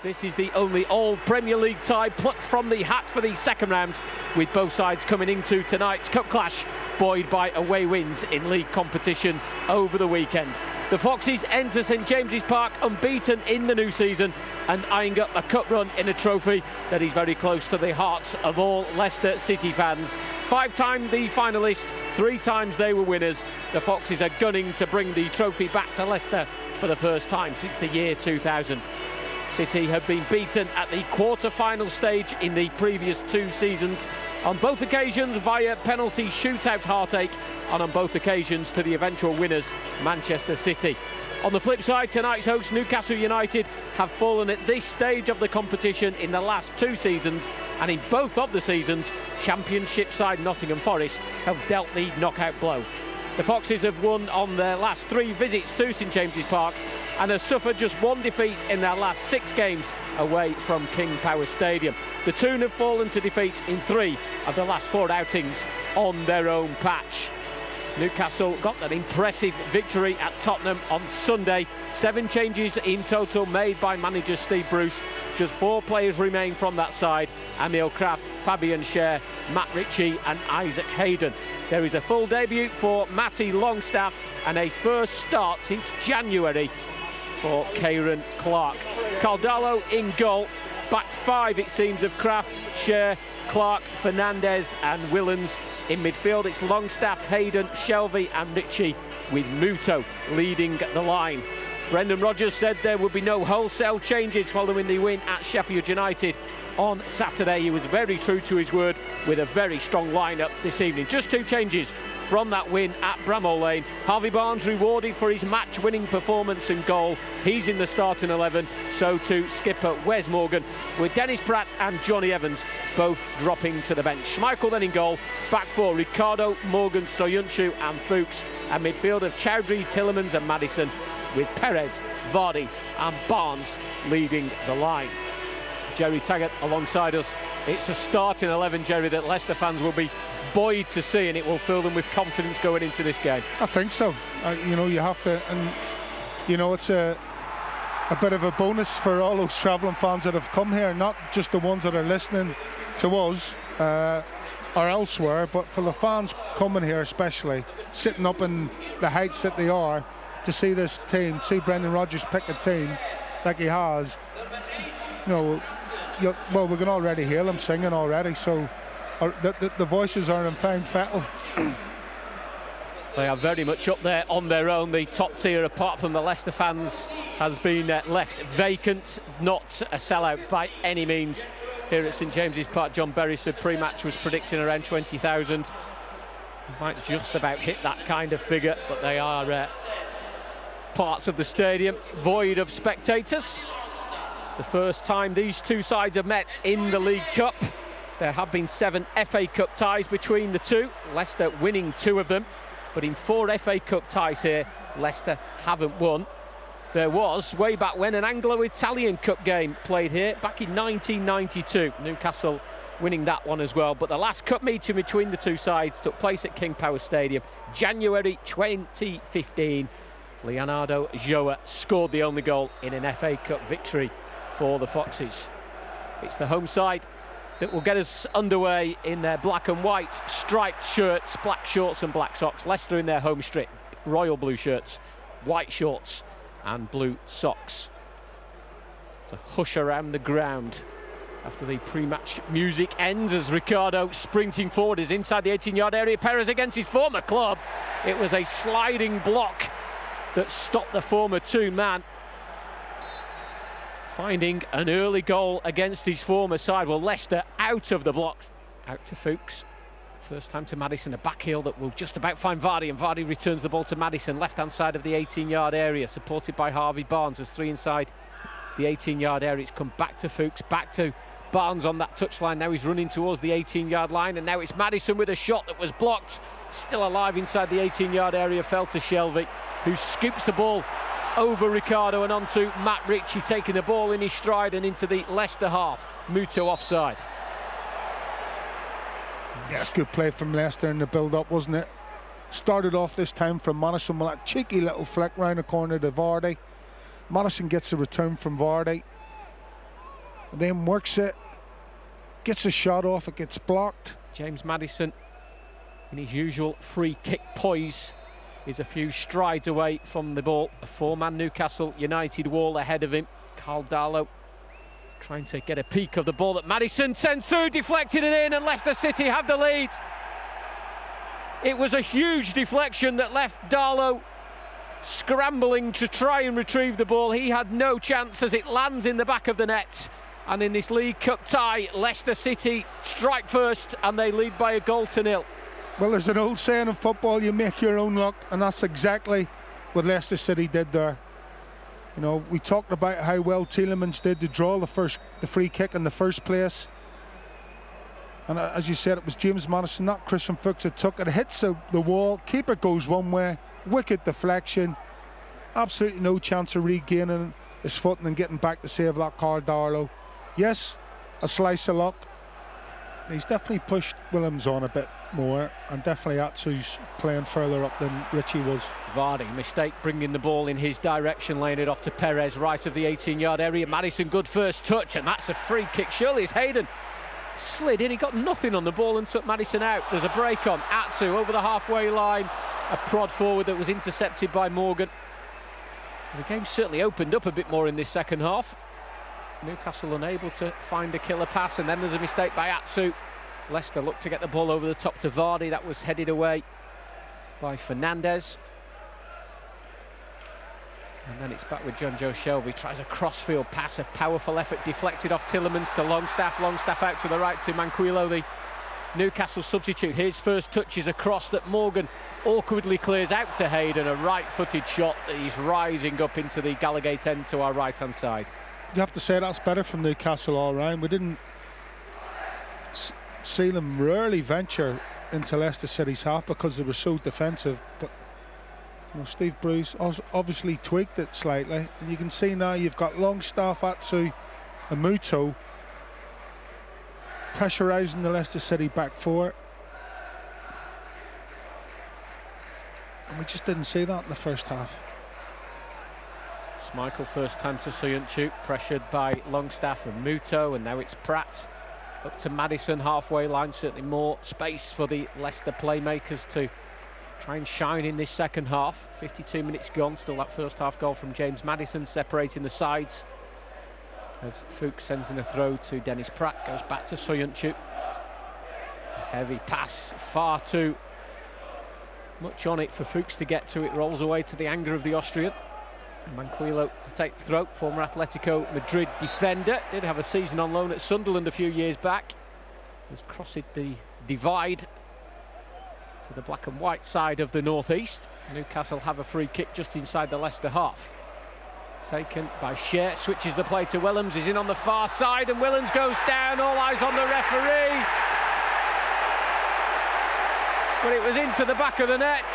This is the only all Premier League tie plucked from the hat for the second round, with both sides coming into tonight's cup clash, buoyed by away wins in league competition over the weekend. The Foxes enter St James's Park unbeaten in the new season and eyeing up a cup run in a trophy that is very close to the hearts of all Leicester City fans. 5-time the finalist, 3 times they were winners. The Foxes are gunning to bring the trophy back to Leicester for the first time since the year 2000. City have been beaten at the quarter-final stage in the previous 2 seasons, on both occasions via penalty shootout heartache, and on both occasions to the eventual winners, Manchester City. On the flip side, tonight's hosts Newcastle United have fallen at this stage of the competition in the last 2 seasons, and in both of the seasons, Championship side Nottingham Forest have dealt the knockout blow. The Foxes have won on their last 3 visits to St James's Park and have suffered just 1 defeat in their last 6 games away from King Power Stadium. The Toon have fallen to defeat in 3 of the last 4 outings on their own patch. Newcastle got an impressive victory at Tottenham on Sunday. 7 changes in total made by manager Steve Bruce. Just 4 players remain from that side: Emil Kraft, Fabian Schär, Matt Ritchie and Isaac Hayden. There is a full debut for Matty Longstaff and a first start since January for Kieran Clark. Caldalo in goal. Back 5 it seems of Kraft, Schär, Clark, Fernandez and Willens. In midfield it's Longstaff, Hayden, Shelvey and Ritchie, with Muto leading the line. Brendan Rodgers said there would be no wholesale changes following the win at Sheffield United on Saturday. He was very true to his word with a very strong lineup this evening. Just 2 changes from that win at Bramall Lane. Harvey Barnes rewarded for his match-winning performance and goal. He's in the starting 11, so too skipper Wes Morgan, with Dennis Pratt and Johnny Evans both dropping to the bench. Schmeichel then in goal. Back 4, Ricardo, Morgan, Soyuncu and Fuchs. A midfield of Chowdhury, Tillemans and Maddison, with Perez, Vardy and Barnes leading the line. Jerry Taggart alongside us. It's a starting 11, Jerry, that Leicester fans will be buoyed to see, and it will fill them with confidence going into this game. I think so. You know, you have to, and you know, it's a bit of a bonus for all those travelling fans that have come here, not just the ones that are listening to us or elsewhere, but for the fans coming here, especially sitting up in the heights that they are, to see this team, see Brendan Rodgers pick a team like he has. You know, well, we can already hear them singing already, so the voices are in fine fettle. They are very much up there on their own. The top tier, apart from the Leicester fans, has been left vacant. Not a sellout by any means here at St James's Park. John Beresford pre-match was predicting around 20,000. Might just about hit that kind of figure, but they are parts of the stadium void of spectators. It's the first time these 2 sides have met in the League Cup. There have been 7 FA Cup ties between the 2, Leicester winning 2 of them, but in 4 FA Cup ties here, Leicester haven't won. There was, way back when, an Anglo-Italian Cup game played here back in 1992, Newcastle winning that one as well. But the last cup meeting between the 2 sides took place at King Power Stadium, January 2015. Leonardo Joa scored the only goal in an FA Cup victory for the Foxes. It's the home side that will get us underway in their black and white striped shirts, black shorts and black socks. Leicester in their home strip, royal blue shirts, white shorts and blue socks. It's a hush around the ground after the pre-match music ends as Ricardo sprinting forward is inside the 18-yard area. Perez against his former club. It was a sliding block that stopped the former Toon man finding an early goal against his former side. Well, Leicester out of the block, out to Fuchs. First time to Maddison, a back heel that will just about find Vardy, and Vardy returns the ball to Maddison, left-hand side of the 18-yard area, supported by Harvey Barnes. There's 3 inside the 18-yard area. It's come back to Fuchs, back to Barnes on that touchline. Now he's running towards the 18-yard line, and now it's Maddison with a shot that was blocked. Still alive inside the 18-yard area, fell to Shelvey, who scoops the ball over Ricardo and onto Matt Ritchie, taking the ball in his stride and into the Leicester half. Muto offside. Yes, good play from Leicester in the build-up, wasn't it? Started off this time from Maddison with that cheeky little flick round the corner to Vardy. Maddison gets a return from Vardy. and then works it, gets a shot off, it gets blocked. James Maddison, in his usual free kick poise, is a few strides away from the ball. A four-man Newcastle United wall ahead of him. Carl Darlow trying to get a peek of the ball that Maddison sends through, deflected it in, and Leicester City have the lead. It was a huge deflection that left Darlow scrambling to try and retrieve the ball. He had no chance as it lands in the back of the net. And in this League Cup tie, Leicester City strike first and they lead by 1-0. Well, there's an old saying in football, you make your own luck, and that's exactly what Leicester City did there. You know, we talked about how well Tielemans did to draw the free kick in the first place. And as you said, it was James Maddison, not Christian Fuchs, that took it. It hits the wall, keeper goes one way, wicked deflection. Absolutely no chance of regaining his footing and getting back to save that Carl Darlow. Yes, a slice of luck. He's definitely pushed Williams on a bit more, and definitely Atsu's playing further up than Richie was. Vardy, mistake bringing the ball in his direction, laying it off to Perez, right of the 18-yard area. Maddison, good first touch, and that's a free kick. Surely it's Hayden. Slid in, he got nothing on the ball and took Maddison out. There's a break on. Atsu over the halfway line. A prod forward that was intercepted by Morgan. The game certainly opened up a bit more in this second half. Newcastle unable to find a killer pass, and then there's a mistake by Atsu. Leicester looked to get the ball over the top to Vardy. That was headed away by Fernandez. And then it's back with John Joe Shelby. Tries a crossfield pass, a powerful effort deflected off Tielemans to Longstaff. Longstaff out to the right to Manquillo, the Newcastle substitute. His first touch is a cross that Morgan awkwardly clears out to Hayden. A right-footed shot that he's rising up into the Gallowgate end to our right-hand side. You have to say that's better from Newcastle all round. We didn't see them rarely venture into Leicester City's half because they were so defensive. But you know, Steve Bruce obviously tweaked it slightly, and you can see now you've got Longstaff, Atsu and Muto pressurising the Leicester City back four, and we just didn't see that in the first half. Michael first time to Soyuncu, pressured by Longstaff and Muto, and now it's Pratt up to Maddison, halfway line. Certainly more space for the Leicester playmakers to try and shine in this second half. 52 minutes gone, still that first half goal from James Maddison separating the sides as Fuchs sends in a throw to Dennis Pratt, goes back to Soyuncu. Heavy pass, far too much on it for Fuchs to get to. It rolls away to the anger of the Austrian. Manquillo to take the throw, former Atletico Madrid defender, did have a season on loan at Sunderland a few years back. Has crossed the divide to the black and white side of the northeast. Newcastle have a free kick just inside the Leicester half. Taken by Scher, switches the play to Willems, he's in on the far side and Willems goes down, all eyes on the referee. But it was into the back of the net,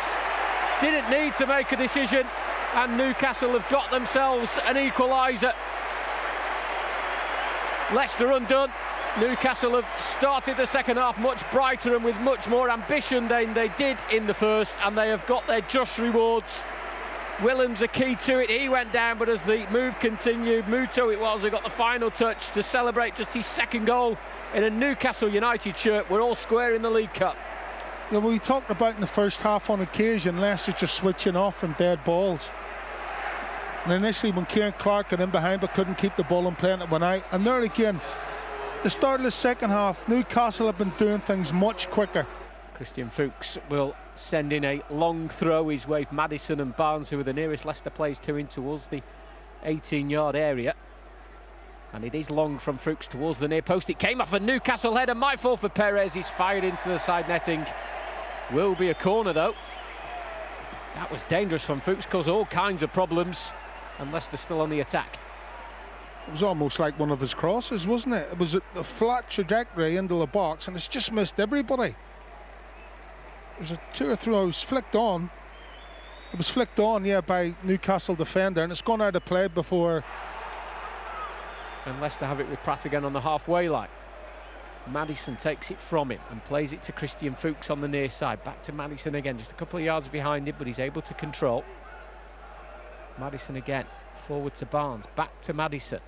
didn't need to make a decision. And Newcastle have got themselves an equaliser. Leicester undone. Newcastle have started the second half much brighter and with much more ambition than they did in the first, and they have got their just rewards. Willems a key to it, he went down, but as the move continued, Muto it was who got the final touch to celebrate just his second goal in a Newcastle United shirt. We're all square in the League Cup. Yeah, we talked about in the first half on occasion Leicester just switching off from dead balls. And initially when Kieran Clark got in behind but couldn't keep the ball and playing it one out. And there again, the start of the second half, Newcastle have been doing things much quicker. Christian Fuchs will send in a long throw. He's waved Maddison and Barnes, who are the nearest Leicester players to him, towards the 18-yard area. And it is long from Fuchs towards the near post. It came off a Newcastle header. My fault for Perez. He's fired into the side netting. Will be a corner though. That was dangerous from Fuchs, caused all kinds of problems. And Leicester still on the attack. It was almost like one of his crosses, wasn't it? It was a flat trajectory into the box, and it's just missed everybody. There's a 2 or 3 I was flicked on. It was flicked on, yeah, by Newcastle defender, and it's gone out of play before. And Leicester have it with Pratt again on the halfway line. Maddison takes it from him and plays it to Christian Fuchs on the near side. Back to Maddison again, just a couple of yards behind it, but he's able to control. Maddison again, forward to Barnes, back to Maddison.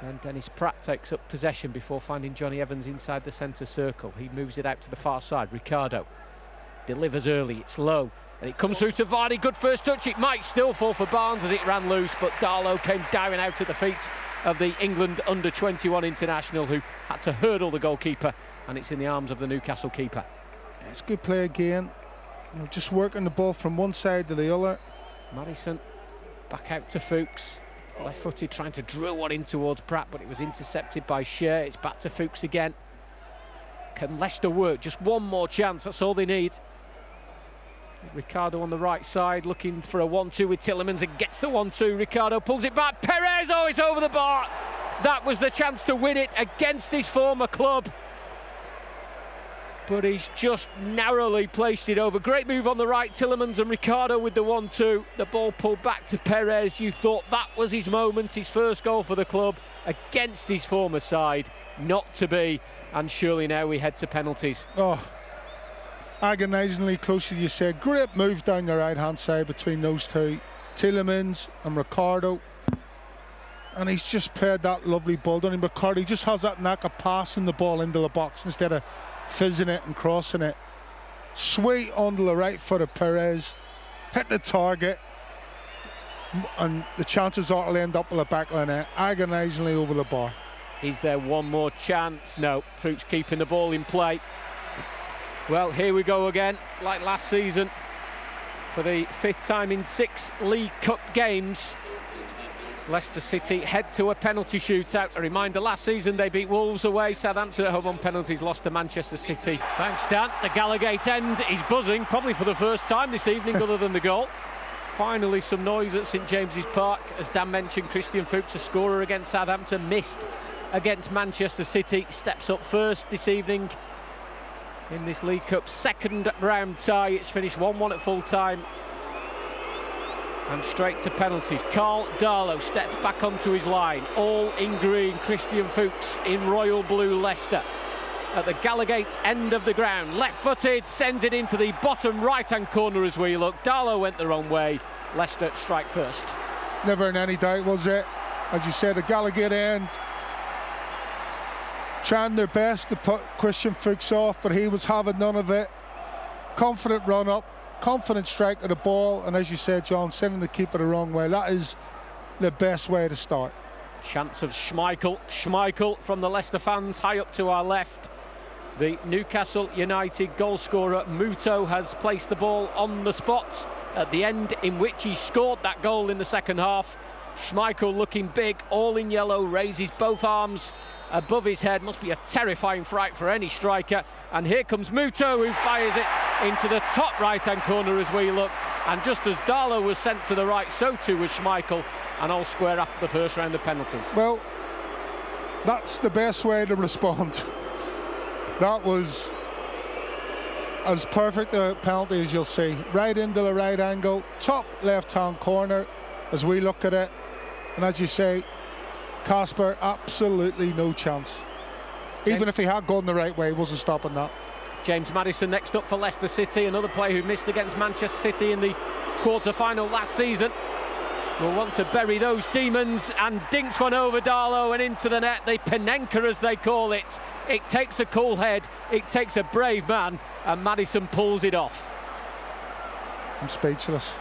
And Dennis Pratt takes up possession before finding Johnny Evans inside the centre circle. He moves it out to the far side. Ricardo delivers early, it's low, and it comes through to Vardy. Good first touch. It might still fall for Barnes as it ran loose, but Darlow came diving out at the feet of the England under-21 international, who had to hurdle the goalkeeper, and it's in the arms of the Newcastle keeper. It's good play again, just working the ball from one side to the other. Madison back out to Fuchs, left-footed, trying to drill one in towards Pratt, but it was intercepted by Shea. It's back to Fuchs again. Can Leicester work? Just one more chance, that's all they need. Ricardo on the right side, looking for a 1-2 with Tielemans, and gets the 1-2. Ricardo pulls it back. Perez, oh, it's over the bar. That was the chance to win it against his former club, but he's just narrowly placed it over. Great move on the right, Tielemans and Ricardo with the 1-2. The ball pulled back to Perez. You thought that was his moment, his first goal for the club against his former side. Not to be, and surely now we head to penalties. Oh, agonisingly close, as you said. Great move down the right hand side between those two, Tielemans and Ricardo, and he's just played that lovely ball down. And Ricardo just has that knack of passing the ball into the box instead of fizzing it and crossing it. Sweet onto the right foot of Perez, hit the target, and the chances are to end up with the back of the net. Agonisingly over the bar. Is there one more chance? No. Fuchs keeping the ball in play. Well, here we go again, like last season, for the 5th time in 6 League Cup games. Leicester City head to a penalty shootout. A reminder, last season they beat Wolves away. Southampton at home on penalties lost to Manchester City. Thanks, Dan. The Gallowgate end is buzzing, probably for the first time this evening other than the goal. Finally some noise at St James's Park. As Dan mentioned, Christian Fuchs, a scorer against Southampton, missed against Manchester City, steps up first this evening in this League Cup second round tie. It's finished 1-1 at full time, and straight to penalties. Carl Darlow steps back onto his line, all in green. Christian Fuchs in royal blue Leicester at the Gallowgate end of the ground, left-footed, sends it into the bottom right-hand corner as we look. Darlow went the wrong way. Leicester strike first. Never in any doubt, was it? As you said, the Gallowgate end trying their best to put Christian Fuchs off, but he was having none of it. Confident run up, confident strike of the ball, and as you said, John, sending the keeper the wrong way. That is the best way to start. Chance of Schmeichel from the Leicester fans high up to our left. The Newcastle United goal scorer Muto has placed the ball on the spot at the end in which he scored that goal in the second half. Schmeichel looking big, all in yellow, raises both arms above his head. Must be a terrifying fright for any striker. And here comes Muto, who fires it into the top right-hand corner as we look. And just as Darlow was sent to the right, so too was Schmeichel, and all square after the first round of penalties. Well, that's the best way to respond. That was as perfect a penalty as you'll see. Right into the right angle, top left-hand corner as we look at it. And as you say, Kasper, absolutely no chance. Even if he had gone the right way, he wasn't stopping that. James Maddison next up for Leicester City, another player who missed against Manchester City in the quarter-final last season. Will want to bury those demons, and dinks one over Darlow and into the net. The Penenka, as they call it. It takes a cool head, it takes a brave man, and Maddison pulls it off. I'm speechless.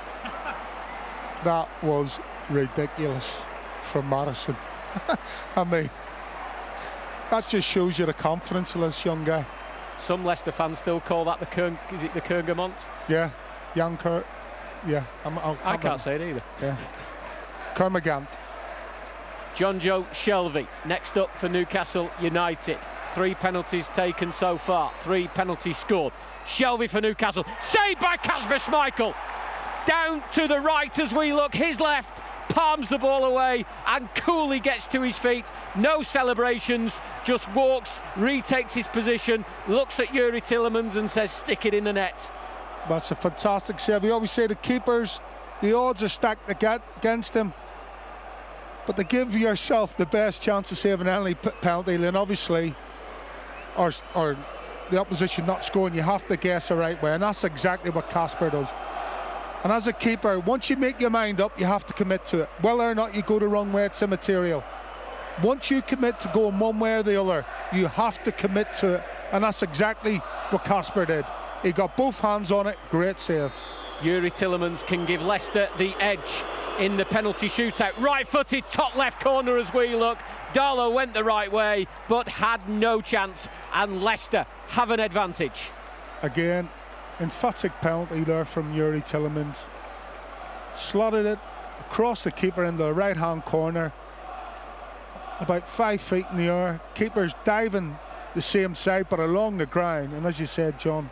That was ridiculous from Maddison. I mean, that just shows you the confidence of this young guy. Some Leicester fans still call that the Kergamont? Yeah, young Kurt. Yeah, I can't say it either. Yeah, Kermagant. John Joe Shelvey next up for Newcastle United. 3 penalties taken so far, 3 penalties scored. Shelvey for Newcastle, saved by Kasper Schmeichel. Down to the right as we look, his left, palms the ball away and coolly gets to his feet. No celebrations, just walks, retakes his position, looks at Yuri Tielemans and says, stick it in the net. That's a fantastic save. We always say the keepers, the odds are stacked against him, but to give yourself the best chance of saving any penalty, then obviously, or the opposition not scoring, you have to guess the right way, and that's exactly what Kasper does. And as a keeper, once you make your mind up, you have to commit to it. Whether or not you go the wrong way, it's immaterial. Once you commit to going one way or the other, you have to commit to it, and that's exactly what Kasper did. He got both hands on it. Great save. Yuri Tillemans can give Leicester the edge in the penalty shootout. Right-footed, top left corner as we look. Darlow went the right way, but had no chance, and Leicester have an advantage. Again, emphatic penalty there from Yuri Tillemans. Slotted it across the keeper in the right-hand corner, about 5 feet in the air. Keeper's diving the same side, but along the ground, and as you said, John,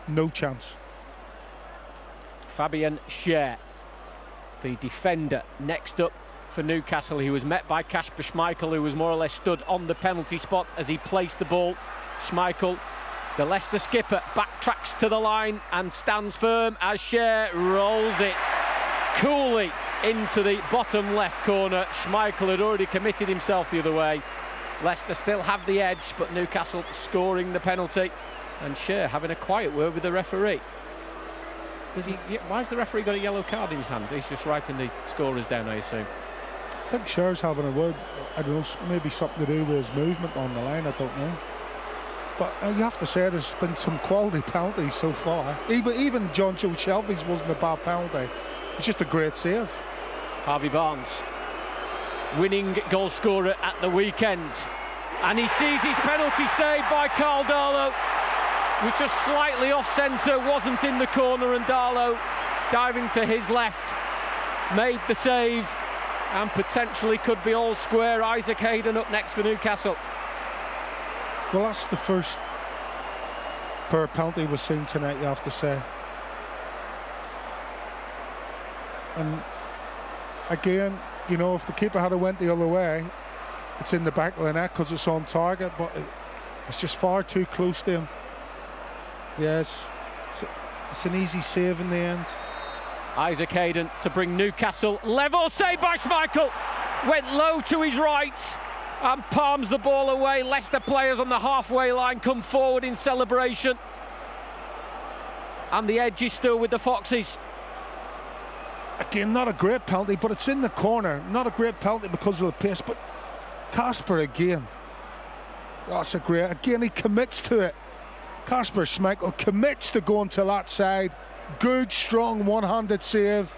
no chance. Fabian Schär, the defender next up for Newcastle. He was met by Kasper Schmeichel, who was more or less stood on the penalty spot as he placed the ball. Schmeichel, the Leicester skipper, backtracks to the line and stands firm as Schär rolls it coolly into the bottom left corner. Schmeichel had already committed himself the other way. Leicester still have the edge, but Newcastle scoring the penalty, and Schär having a quiet word with the referee. Why has the referee got a yellow card in his hand? He's just writing the scorers down, I assume. I think Schär's having a word. I don't know, maybe something to do with his movement on the line, I don't know. But you have to say there's been some quality penalties so far. Even John Joe Shelby's wasn't a bad penalty. It's just a great save. Harvey Barnes, winning goal scorer at the weekend, and he sees his penalty saved by Karl Darlow, which was slightly off centre, wasn't in the corner, and Darlow, diving to his left, made the save, and potentially could be all square. Isaac Hayden up next for Newcastle. Well, that's the first fair penalty we've seen tonight, you have to say. And again, you know, if the keeper had went the other way, it's in the back of the net because it's on target, but it's just far too close to him. Yes, it's an easy save in the end. Isaac Hayden to bring Newcastle level. Saved by Schmeichel. Went low to his right and palms the ball away. Leicester players on the halfway line come forward in celebration, and the edge is still with the Foxes. Again, not a great penalty, but it's in the corner. Not a great penalty because of the pace, but Kasper again. That's a great. Again, he commits to it. Kasper Schmeichel commits to going to that side. Good, strong, one-handed save.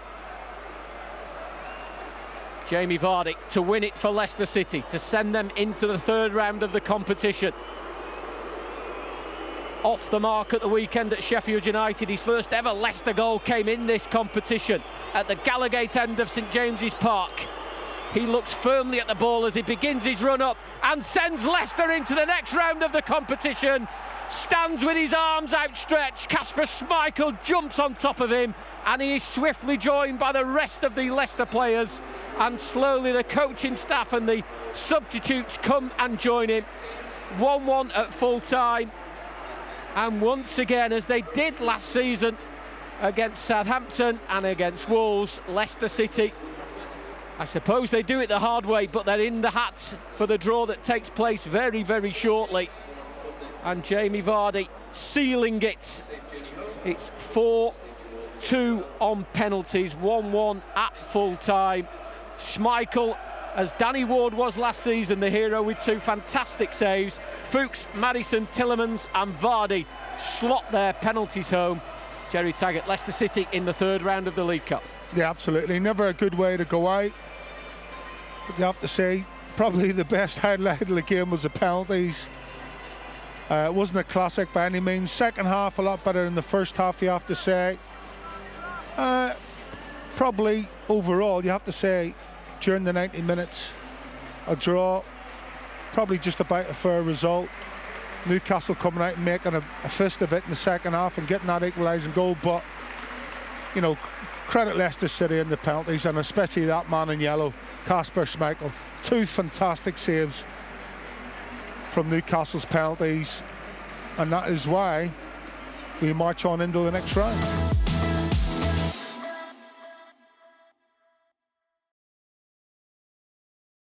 Jamie Vardy to win it for Leicester City, to send them into the third round of the competition. Off the mark at the weekend at Sheffield United. His first ever Leicester goal came in this competition at the Gallowgate end of St James's Park. He looks firmly at the ball as he begins his run up and sends Leicester into the next round of the competition. Stands with his arms outstretched. Kasper Schmeichel jumps on top of him, and he is swiftly joined by the rest of the Leicester players, and slowly the coaching staff and the substitutes come and join him. 1-1 at full time, and once again, as they did last season against Southampton and against Wolves, Leicester City, I suppose they do it the hard way, but they're in the hat for the draw that takes place very, very shortly. And Jamie Vardy sealing it. It's 4-2 on penalties, 1-1 at full time. Schmeichel, as Danny Ward was last season, the hero with 2 fantastic saves. Fuchs, Maddison, Tillemans and Vardy slot their penalties home. Jerry Taggart, Leicester City in the third round of the League Cup. Yeah, absolutely. Never a good way to go out. But you have to say, probably the best highlight of the game was the penalties. It wasn't a classic by any means. Second half a lot better than the first half, you have to say. Probably overall, you have to say, during the 90 minutes, a draw, probably just about a fair result. Newcastle coming out and making a fist of it in the second half and getting that equalising goal, but you know, credit Leicester City in the penalties, and especially that man in yellow, Kasper Schmeichel. 2 fantastic saves from Newcastle's penalties, and that is why we march on into the next round.